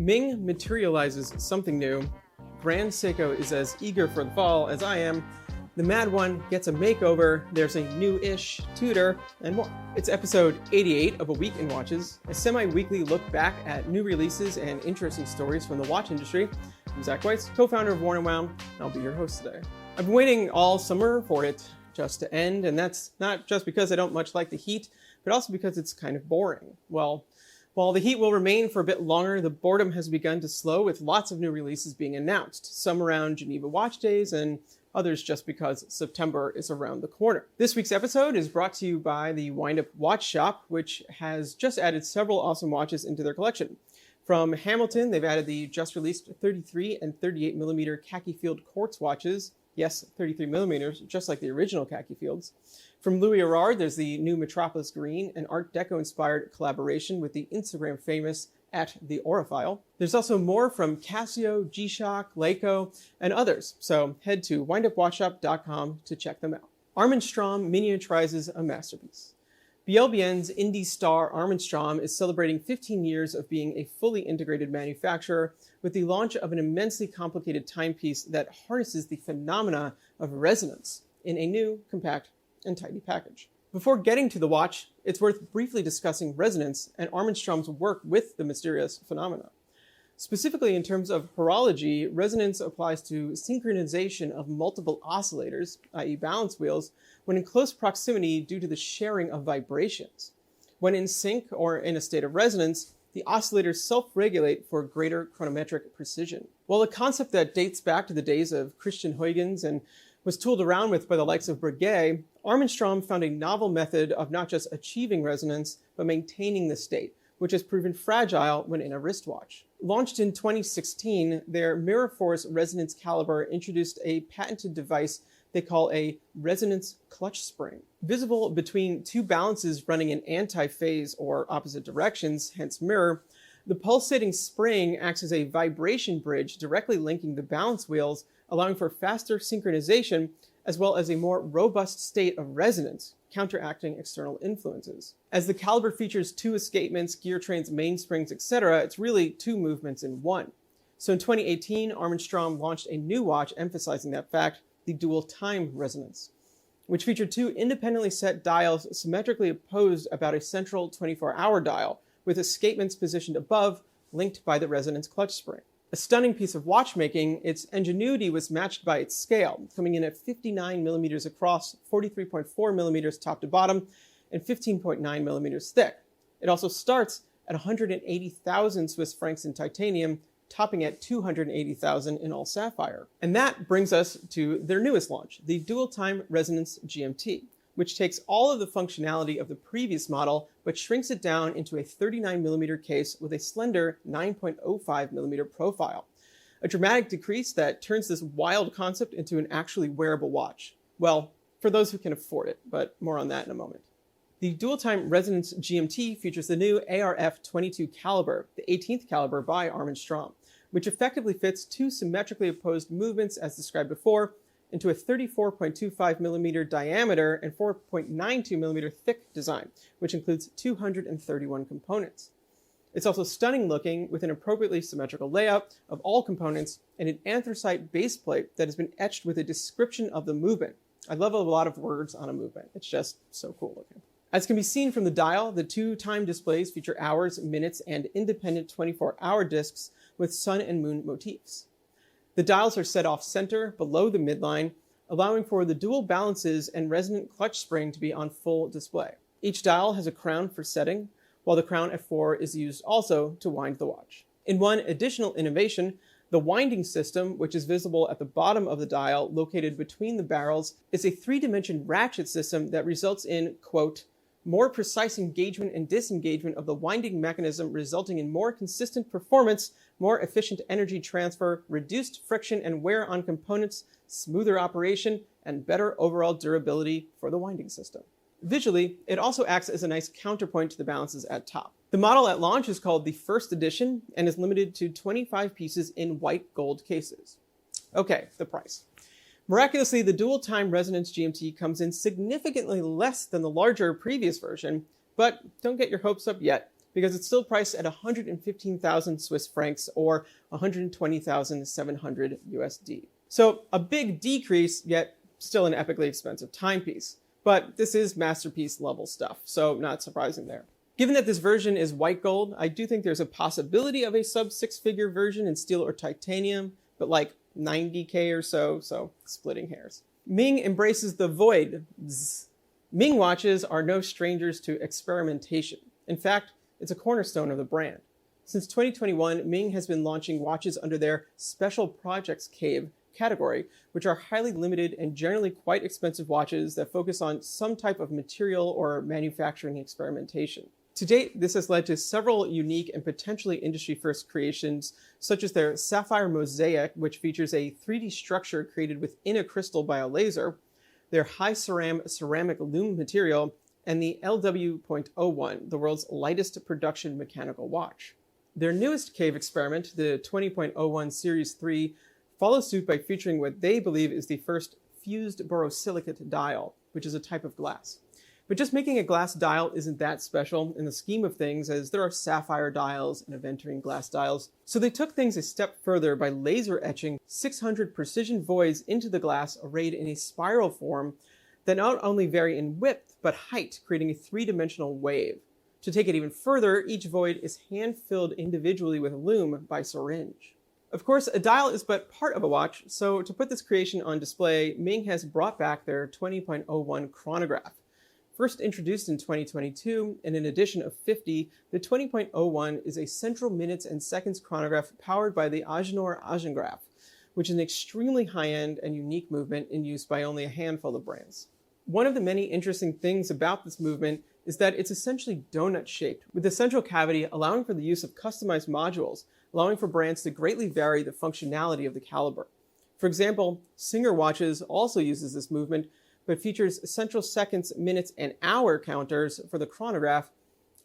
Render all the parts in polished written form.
Ming materializes something new. Grand Seiko is as eager for the fall as I am. The Mad One gets a makeover. There's a new-ish Tudor, and more. It's episode 88 of A Week in Watches, a semi-weekly look back at new releases and interesting stories from the watch industry. I'm Zach Weiss, co-founder of Worn & Wound, and I'll be your host today. I've been waiting all summer for it just to end, and that's not just because I don't much like the heat, but also because it's kind of boring. Well, while the heat will remain for a bit longer, the boredom has begun to slow with lots of new releases being announced, some around Geneva Watch Days and others just because September is around the corner. This week's episode is brought to you by the Wind Up Watch Shop, which has just added several awesome watches into their collection. From Hamilton, they've added the just-released 33 and 38 millimeter khaki field quartz watches. Yes, 33 millimeters, just like the original khaki fields. From Louis Erard, there's the new Metropolis Green, an Art Deco-inspired collaboration with the Instagram famous @the Auraphile. There's also more from Casio, G-Shock, Leica, and others, so head to windupwatchshop.com to check them out. Armin Strom miniaturizes a masterpiece. BLBN's indie star Armin Strom is celebrating 15 years of being a fully integrated manufacturer with the launch of an immensely complicated timepiece that harnesses the phenomena of resonance in a new, compact, and tidy package. Before getting to the watch, it's worth briefly discussing resonance and Armin Strom's work with the mysterious phenomena. Specifically in terms of horology, resonance applies to synchronization of multiple oscillators, i.e. balance wheels, when in close proximity due to the sharing of vibrations. When in sync or in a state of resonance, the oscillators self-regulate for greater chronometric precision. While a concept that dates back to the days of Christian Huygens and was tooled around with by the likes of Breguet, Armin Strom found a novel method of not just achieving resonance, but maintaining the state, which has proven fragile when in a wristwatch. Launched in 2016, their Mirror Force resonance caliber introduced a patented device they call a resonance clutch spring. Visible between two balances running in anti-phase or opposite directions, hence mirror, the pulsating spring acts as a vibration bridge directly linking the balance wheels, allowing for faster synchronization as well as a more robust state of resonance, counteracting external influences. As the caliber features two escapements, gear trains, mainsprings, etc., it's really two movements in one. So in 2018, Armin Strom launched a new watch emphasizing that fact, the dual time resonance, which featured two independently set dials symmetrically opposed about a central 24-hour dial, with escapements positioned above, linked by the resonance clutch spring. A stunning piece of watchmaking, its ingenuity was matched by its scale, coming in at 59 millimeters across, 43.4 millimeters top to bottom, and 15.9 millimeters thick. It also starts at 180,000 Swiss francs in titanium, topping at 280,000 in all sapphire. And that brings us to their newest launch, the Dual Time Resonance GMT, which takes all of the functionality of the previous model, but shrinks it down into a 39 millimeter case with a slender 9.05 millimeter profile. A dramatic decrease that turns this wild concept into an actually wearable watch. Well, for those who can afford it, but more on that in a moment. The Dual Time Resonance GMT features the new ARF 22 caliber, the 18th caliber by Armin Strom, which effectively fits two symmetrically opposed movements as described before, into a 34.25 millimeter diameter and 4.92 millimeter thick design, which includes 231 components. It's also stunning looking with an appropriately symmetrical layout of all components and an anthracite base plate that has been etched with a description of the movement. I love a lot of words on a movement. It's just so cool looking. As can be seen from the dial, the two time displays feature hours, minutes, and independent 24-hour discs with sun and moon motifs. The dials are set off center below the midline, allowing for the dual balances and resonant clutch spring to be on full display. Each dial has a crown for setting, while the crown F4 is used also to wind the watch. In one additional innovation, the winding system, which is visible at the bottom of the dial located between the barrels, is a three-dimension ratchet system that results in, quote, more precise engagement and disengagement of the winding mechanism, resulting in more consistent performance, more efficient energy transfer, reduced friction and wear on components, smoother operation, and better overall durability for the winding system. Visually, it also acts as a nice counterpoint to the balances at top. The model at launch is called the First Edition and is limited to 25 pieces in white gold cases. Okay, the price. Miraculously, the Dual Time Resonance GMT comes in significantly less than the larger previous version, but don't get your hopes up yet. because it's still priced at 115,000 Swiss francs or 120,700 USD. So a big decrease, yet still an epically expensive timepiece. But this is masterpiece level stuff, so not surprising there. Given that this version is white gold, I do think there's a possibility of a sub 6-figure version in steel or titanium, but like 90K or so splitting hairs. Ming embraces the void. Zzz. Ming watches are no strangers to experimentation. In fact, it's a cornerstone of the brand. Since 2021, Ming has been launching watches under their Special Projects Cave category, which are highly limited and generally quite expensive watches that focus on some type of material or manufacturing experimentation. To date, this has led to several unique and potentially industry-first creations, such as their Sapphire Mosaic, which features a 3D structure created within a crystal by a laser, their high ceramic lume material, and the LW.01, the world's lightest production mechanical watch. Their newest cave experiment, the 20.01 Series 3, follows suit by featuring what they believe is the first fused borosilicate dial, which is a type of glass. But just making a glass dial isn't that special in the scheme of things, as there are sapphire dials and aventurine glass dials. So they took things a step further by laser etching 600 precision voids into the glass arrayed in a spiral form that not only vary in width, but height, creating a three-dimensional wave. To take it even further, each void is hand-filled individually with lume by syringe. Of course, a dial is but part of a watch, so to put this creation on display, Ming has brought back their 20.01 chronograph. First introduced in 2022, and in addition of 50, the 20.01 is a central minutes and seconds chronograph powered by the Agilor Agengraph, which is an extremely high-end and unique movement in use by only a handful of brands. One of the many interesting things about this movement is that it's essentially donut-shaped, with the central cavity allowing for the use of customized modules, allowing for brands to greatly vary the functionality of the caliber. For example, Singer Watches also uses this movement, but features central seconds, minutes, and hour counters for the chronograph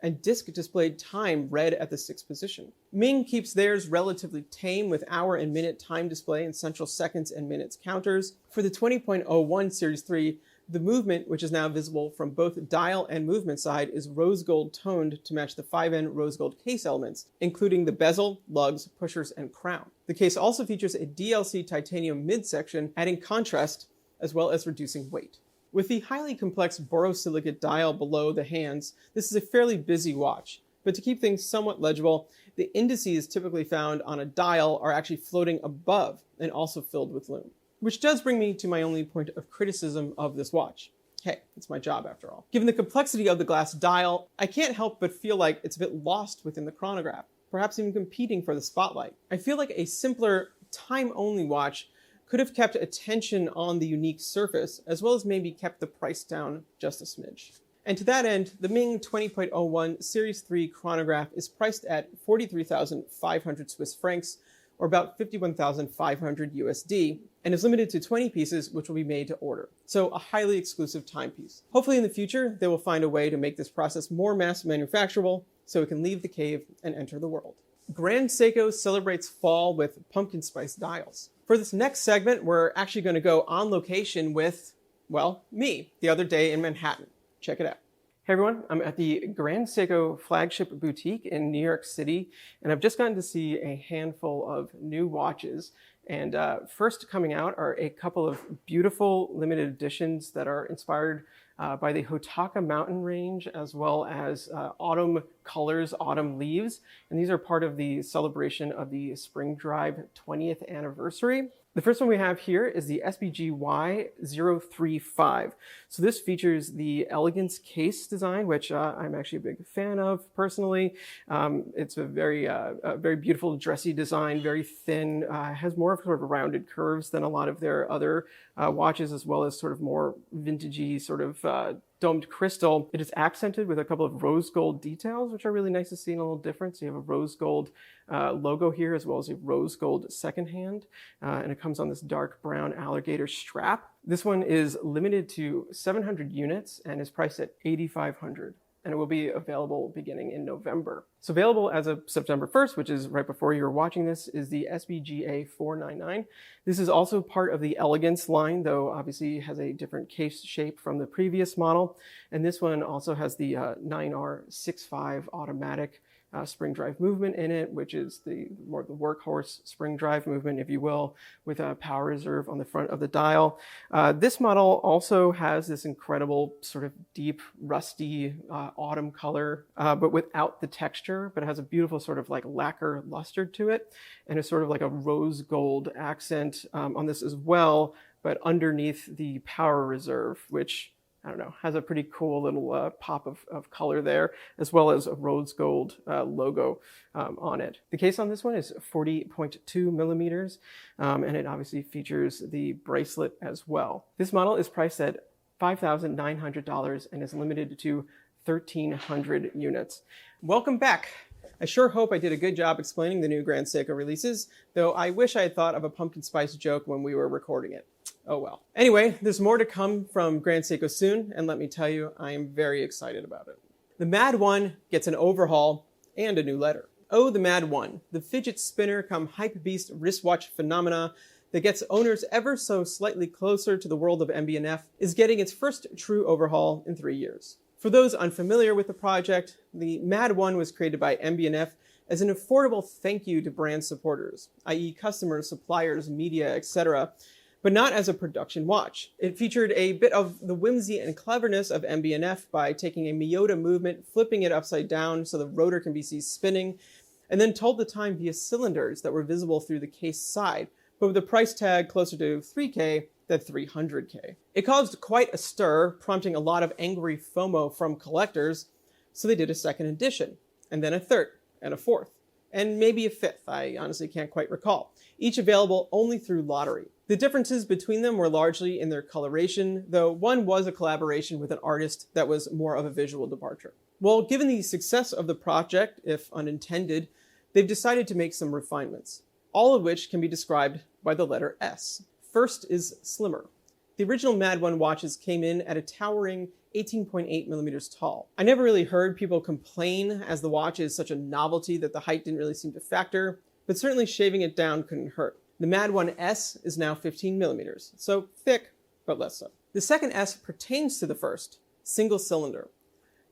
and disc-displayed time read at the 6th position. Ming keeps theirs relatively tame with hour and minute time display and central seconds and minutes counters. For the 20.01 Series 3, the movement, which is now visible from both dial and movement side, is rose gold toned to match the 5N rose gold case elements, including the bezel, lugs, pushers, and crown. The case also features a DLC titanium midsection, adding contrast as well as reducing weight. With the highly complex borosilicate dial below the hands, this is a fairly busy watch, but to keep things somewhat legible, the indices typically found on a dial are actually floating above and also filled with lume. Which does bring me to my only point of criticism of this watch. Hey, it's my job after all. Given the complexity of the glass dial, I can't help but feel like it's a bit lost within the chronograph, perhaps even competing for the spotlight. I feel like a simpler, time-only watch could have kept attention on the unique surface, as well as maybe kept the price down just a smidge. And to that end, the Ming 20.01 Series 3 chronograph is priced at 43,500 Swiss francs, or about 51,500 USD, and is limited to 20 pieces, which will be made to order. So a highly exclusive timepiece. Hopefully in the future, they will find a way to make this process more mass manufacturable so it can leave the cave and enter the world. Grand Seiko celebrates fall with pumpkin spice dials. For this next segment, we're actually going to go on location with, well, me, the other day in Manhattan. Check it out. Hey everyone, I'm at the Grand Seiko flagship boutique in New York City, and I've just gotten to see a handful of new watches. And first coming out are a couple of beautiful limited editions that are inspired by the Hotaka mountain range, as well as autumn colors, autumn leaves. And these are part of the celebration of the Spring Drive 20th anniversary. The first one we have here is the SBG Y035. So this features the Elegance case design, which I'm actually a big fan of personally. It's a very beautiful dressy design, very thin, has more of sort of rounded curves than a lot of their other watches, as well as sort of more vintagey sort of domed crystal. It is accented with a couple of rose gold details, which are really nice to see and a little different. So you have a rose gold logo here, as well as a rose gold second hand, and it comes on this dark brown alligator strap. This one is limited to 700 units and is priced at $8,500. and it will be available beginning in November. So available as of September 1st, which is right before you're watching this, is the SBGA 499. This is also part of the Elegance line, though obviously has a different case shape from the previous model. And this one also has the 9R65 automatic spring drive movement in it, which is the more the workhorse spring drive movement, if you will, with a power reserve on the front of the dial. This model also has this incredible sort of deep, rusty autumn color, but without the texture, but it has a beautiful sort of like lacquer luster to it, and it's sort of like a rose gold accent on this as well, but underneath the power reserve, which I don't know, has a pretty cool little pop of color there, as well as a rose gold logo on it. The case on this one is 40.2 millimeters, and it obviously features the bracelet as well. This model is priced at $5,900 and is limited to 1,300 units. Welcome back. I sure hope I did a good job explaining the new Grand Seiko releases, though I wish I had thought of a pumpkin spice joke when we were recording it. Oh well. Anyway, there's more to come from Grand Seiko soon, and let me tell you, I am very excited about it. The Mad 1 gets an overhaul and a new letter. Oh, the Mad 1, the fidget spinner come hype beast wristwatch phenomena that gets owners ever so slightly closer to the world of MB&F, is getting its first true overhaul in 3 years. For those unfamiliar with the project, the Mad 1 was created by MB&F as an affordable thank you to brand supporters, i.e. customers, suppliers, media, etc., but not as a production watch. It featured a bit of the whimsy and cleverness of MB&F by taking a Miyota movement, flipping it upside down so the rotor can be seen spinning, and then told the time via cylinders that were visible through the case side, but with a price tag closer to $3K than $300K. It caused quite a stir, prompting a lot of angry FOMO from collectors, so they did a second edition, and then a third, and a fourth, and maybe a fifth, I honestly can't quite recall, each available only through lottery. The differences between them were largely in their coloration, though one was a collaboration with an artist that was more of a visual departure. Well, given the success of the project, if unintended, they've decided to make some refinements, all of which can be described by the letter S. First is slimmer. The original Mad 1 watches came in at a towering 18.8 millimeters tall. I never really heard people complain, as the watch is such a novelty that the height didn't really seem to factor, but certainly shaving it down couldn't hurt. The Mad 1 S is now 15 millimeters, so thick, but less so. The second S pertains to the first, single cylinder.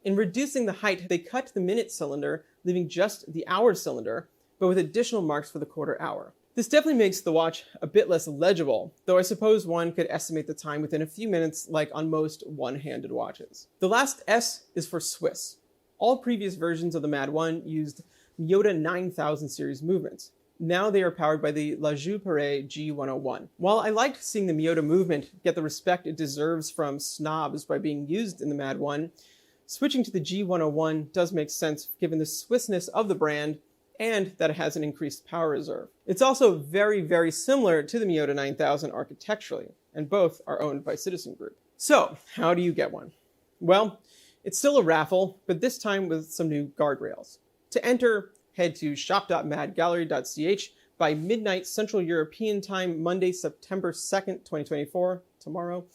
In reducing the height, they cut the minute cylinder, leaving just the hour cylinder, but with additional marks for the quarter hour. This definitely makes the watch a bit less legible, though I suppose one could estimate the time within a few minutes like on most one-handed watches. The last S is for Swiss. All previous versions of the Mad 1 used Miyota 9000 series movements. Now they are powered by the La Joux-Perret G101. While I liked seeing the Miyota movement get the respect it deserves from snobs by being used in the Mad 1, switching to the G101 does make sense given the Swissness of the brand and that it has an increased power reserve. It's also very, very similar to the Miyota 9000 architecturally, and both are owned by Citizen Group. So, how do you get one? Well, it's still a raffle, but this time with some new guardrails. To enter, head to shop.madgallery.ch by midnight Central European Time, Monday, September 2nd, 2024, tomorrow,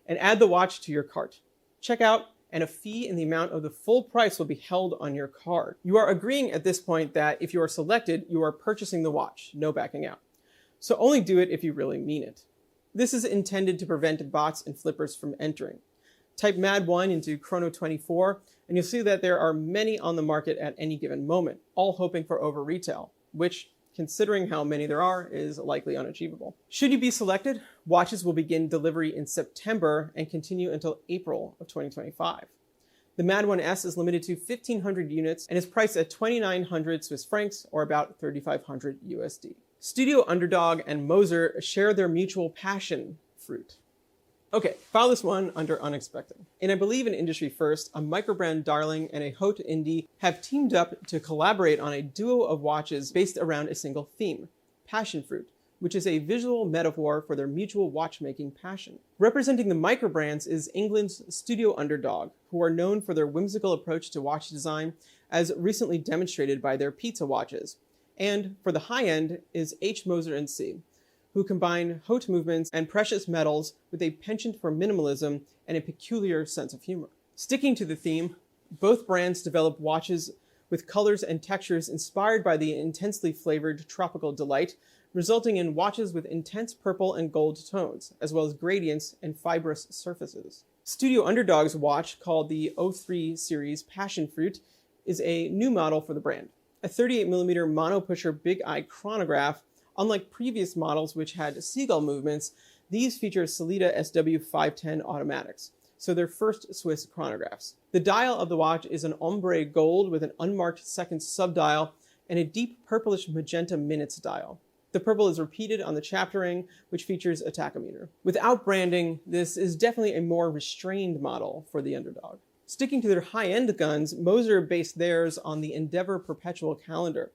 and add the watch to your cart. Check out, and a fee in the amount of the full price will be held on your card. You are agreeing at this point that if you are selected, you are purchasing the watch, no backing out. So only do it if you really mean it. This is intended to prevent bots and flippers from entering. Type Mad 1 into Chrono 24, and you'll see that there are many on the market at any given moment, all hoping for over retail, which, considering how many there are, is likely unachievable. Should you be selected, watches will begin delivery in September and continue until April of 2025. The Mad 1S is limited to 1,500 units and is priced at 2,900 Swiss francs, or about 3,500 USD. Studio Underdog and Moser share their mutual passion fruit. Okay, file this one under unexpected. In I believe an industry first, a microbrand darling and a haute indie have teamed up to collaborate on a duo of watches based around a single theme, passion fruit, which is a visual metaphor for their mutual watchmaking passion. Representing the microbrands is England's Studio Underdog, who are known for their whimsical approach to watch design, as recently demonstrated by their pizza watches. And for the high end is H. Moser & C., who combine haute movements and precious metals with a penchant for minimalism and a peculiar sense of humor. Sticking to the theme, Both brands develop watches with colors and textures inspired by the intensely flavored tropical delight, resulting in watches with intense purple and gold tones, as well as gradients and fibrous surfaces. Studio Underdog's watch, called the 03 series Passion Fruit, is a new model for the brand. A 38mm mono-pusher big eye chronograph. Unlike previous models which had seagull movements, these feature Sellita SW510 automatics, so they're first Swiss chronographs. The dial of the watch is an ombre gold with an unmarked second subdial and a deep purplish magenta minutes dial. The purple is repeated on the chapter ring, which features a tachometer. Without branding, this is definitely a more restrained model for the Underdog. Sticking to their high-end guns, Moser based theirs on the Endeavour Perpetual Calendar.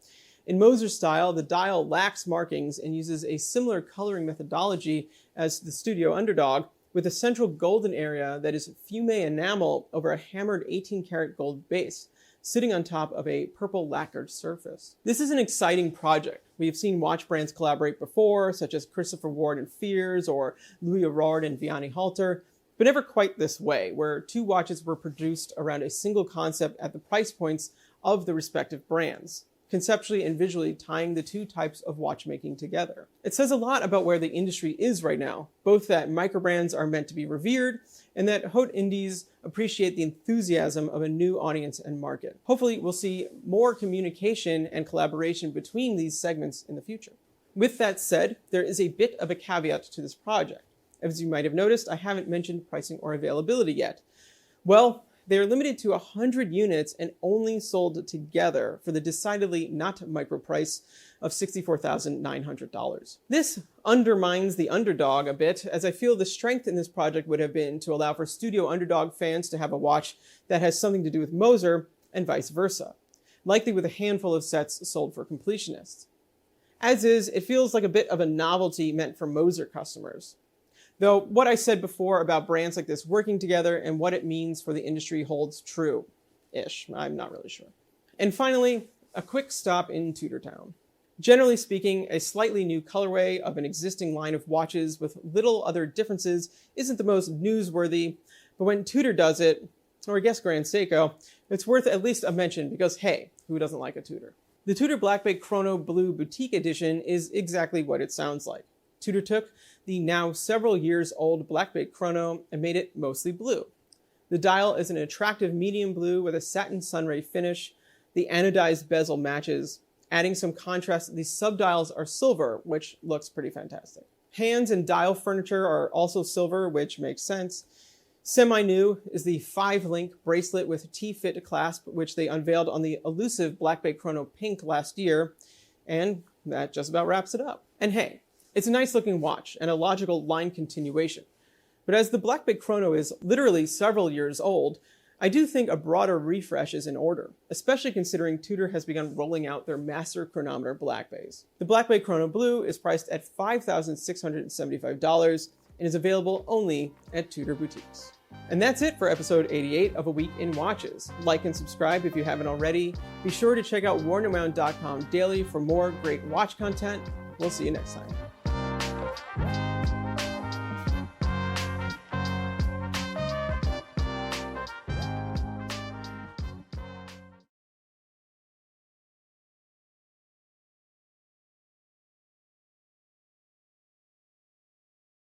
In Moser's style, the dial lacks markings and uses a similar coloring methodology as the Studio Underdog, with a central golden area that is fume enamel over a hammered 18-karat gold base, sitting on top of a purple lacquered surface. This is an exciting project. We have seen watch brands collaborate before, such as Christopher Ward and Fears, or Louis Aurard and Vianney Halter, but never quite this way, where two watches were produced around a single concept at the price points of the respective brands, conceptually and visually tying the two types of watchmaking together. It says a lot about where the industry is right now, both that microbrands are meant to be revered and that haute indies appreciate the enthusiasm of a new audience and market. Hopefully, we'll see more communication and collaboration between these segments in the future. With that said, there is a bit of a caveat to this project. As you might have noticed, I haven't mentioned pricing or availability yet. Well, they are limited to 100 units and only sold together for the decidedly not micro price of $64,900. This undermines the Underdog a bit, as I feel the strength in this project would have been to allow for Studio Underdog fans to have a watch that has something to do with Moser and vice versa, likely with a handful of sets sold for completionists. As is, it feels like a bit of a novelty meant for Moser customers. Though what I said before about brands like this working together and what it means for the industry holds true-ish. I'm not really sure. And finally, a quick stop in Tudor Town. Generally speaking, a slightly new colorway of an existing line of watches with little other differences isn't the most newsworthy, but when Tudor does it, or I guess Grand Seiko, it's worth at least a mention because, hey, who doesn't like a Tudor? The Tudor Black Bay Chrono Blue Boutique Edition is exactly what it sounds like. Tudor took the now several years old Black Bay Chrono and made it mostly blue. The dial is an attractive medium blue with a satin sunray finish. The anodized bezel matches. Adding some contrast, the subdials are silver, which looks pretty fantastic. Hands and dial furniture are also silver, which makes sense. Semi-new is the 5-link bracelet with T-fit clasp, which they unveiled on the elusive Black Bay Chrono Pink last year, and that just about wraps it up. And hey, it's a nice looking watch and a logical line continuation. But as the Black Bay Chrono is literally several years old, I do think a broader refresh is in order, especially considering Tudor has begun rolling out their master chronometer Black Bays. The Black Bay Chrono Blue is priced at $5,675 and is available only at Tudor boutiques. And that's it for episode 88 of A Week in Watches. Like and subscribe if you haven't already. Be sure to check out wornaround.com daily for more great watch content. We'll see you next time.